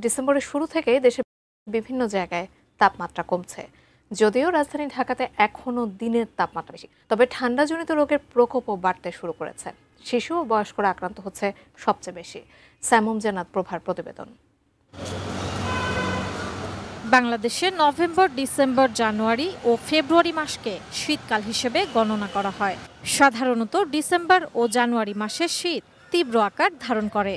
ডিসেম্বরের শুরু থেকেই দেশের বিভিন্ন জায়গায় তাপমাত্রা কমছে। যদিও রাজধানী ঢাকাতে এখনো দিনের তাপমাত্রা বেশি, তবে ঠান্ডাজনিত রোগের প্রকোপও বাড়তে শুরু করেছে। শিশু ও বয়স্করা আক্রান্ত হচ্ছে সবচেয়ে বেশি। সাইমুম জান্নাত প্রভার প্রতিবেদন। বাংলাদেশে নভেম্বর, ডিসেম্বর, জানুয়ারি ও ফেব্রুয়ারি মাসকে শীতকাল হিসেবে গণনা করা হয়। সাধারণত ডিসেম্বর ও জানুয়ারি মাসে শীত তীব্র আকার ধারণ করে।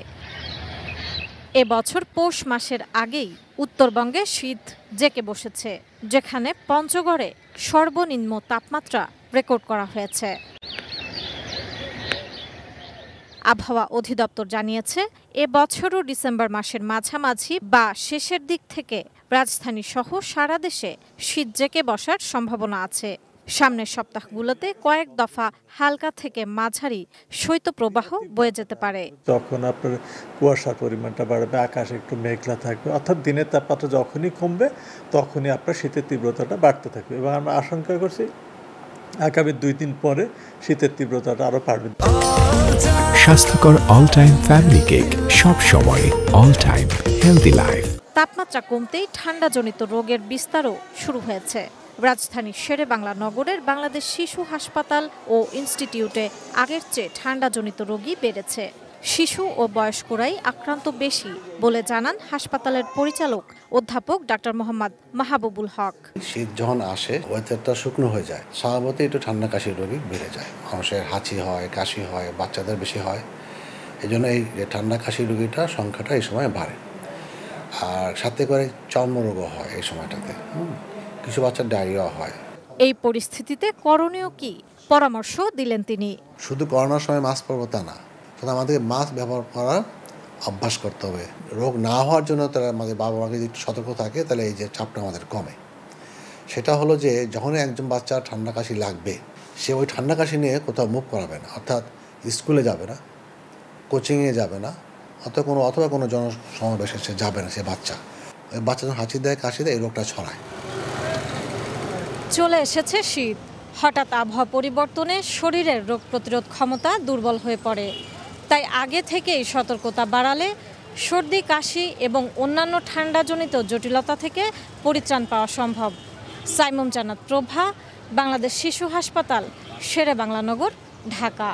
এবছর পৌষ মাসের আগেই উত্তরবঙ্গে শীত জেঁকে বসেছে, যেখানে পঞ্চগড়ে সর্বনিম্ন তাপমাত্রা রেকর্ড করা হয়েছে। আবহাওয়া অধিদপ্তর জানিয়েছে, এবছরও ডিসেম্বর মাসের মাঝামাঝি বা শেষের দিক থেকে রাজধানী সহ সারা দেশে শীত জেঁকে বসার সম্ভাবনা আছে। সামনের সপ্তাহগুলোতে কয়েক দফা হালকা থেকে মাঝারি শৈত্যপ্রবাহ বয়ে যেতে পারে। তখন আপনার কুয়াশার পরিমাণটা বাড়বে, আকাশ একটু মেঘলা থাকবে, অর্থাৎ দিনের তাপমাত্রা যখনই কমবে তখনই আপনার শীতের তীব্রতাটা বাড়তে থাকবে। এবং আমরা আশঙ্কা করছি আগামী 2 দিন পরে শীতের তীব্রতাটা আরো বাড়বে। স্বাস্থ্যকর অল টাইম ফ্যামিলি কেক, সব সময় অল টাইম হেলদি লাইফ। তাপমাত্রা কমতেই ঠান্ডাজনিত রোগের বিস্তারও শুরু হয়েছে। রাজধানীর শেরেবাংলা নগরের বাংলাদেশ শিশু হাসপাতাল ও ইনস্টিটিউটে আগের চেয়ে ঠান্ডাজনিত রোগী বেড়েছে। শিশু ও বয়স্করাই আক্রান্ত বেশি বলে জানান হাসপাতালের পরিচালক অধ্যাপক ডাক্তার মোহাম্মদ মাহবুবুল হক। শীত যখন আসে ওয়েদারটা শুকনো হয়ে যায়, স্বভাবতই একটু ঠান্ডা কাশির রোগী বেড়ে যায়। মানুষের হাঁচি হয়, কাশি হয়, বাচ্চাদের বেশি হয়। এই জন্য এই ঠান্ডা কাশির রোগীটার সংখ্যাটা এই সময় বাড়ে। আর সাথে করে চর্মরোগও হয় এই সময়টাতে, কিছু বাচ্চার ডায়রিয়া হয়। এই পরিস্থিতিতে করণীয় কি পরামর্শ দিলেন তিনি। শুধু করোনার সময় মাস্ক পরবো তা না, আমাদের মাস্ক ব্যবহার করার অভ্যাস করতে হবে। রোগ না হওয়ার জন্য তারা আমাদের বাবা মাকে যদি সতর্ক থাকে তাহলে এই যে চাপটা আমাদের কমে। সেটা হলো যে যখনই একজন বাচ্চা ঠান্ডা কাশি লাগবে, সে ওই ঠান্ডা কাশি নিয়ে কোথাও মুভ করাবে না, অর্থাৎ স্কুলে যাবে না, কোচিংয়ে যাবে না, অথবা কোনো জনসমাবেশে সে যাবে না। সে বাচ্চা যখন হাঁচি দেয়, কাশি দেয়, এই রোগটা ছড়ায়। চলে এসেছে শীত। হঠাৎ আবহাওয়া পরিবর্তনে শরীরের রোগ প্রতিরোধ ক্ষমতা দুর্বল হয়ে পড়ে। তাই আগে থেকেই সতর্কতা বাড়ালে সর্দি, কাশি এবং অন্যান্য ঠান্ডাজনিত জটিলতা থেকে পরিত্রাণ পাওয়া সম্ভব। সাইমুম জান্নাত প্রভা, বাংলাদেশ শিশু হাসপাতাল, শেরেবাংলা নগর, ঢাকা।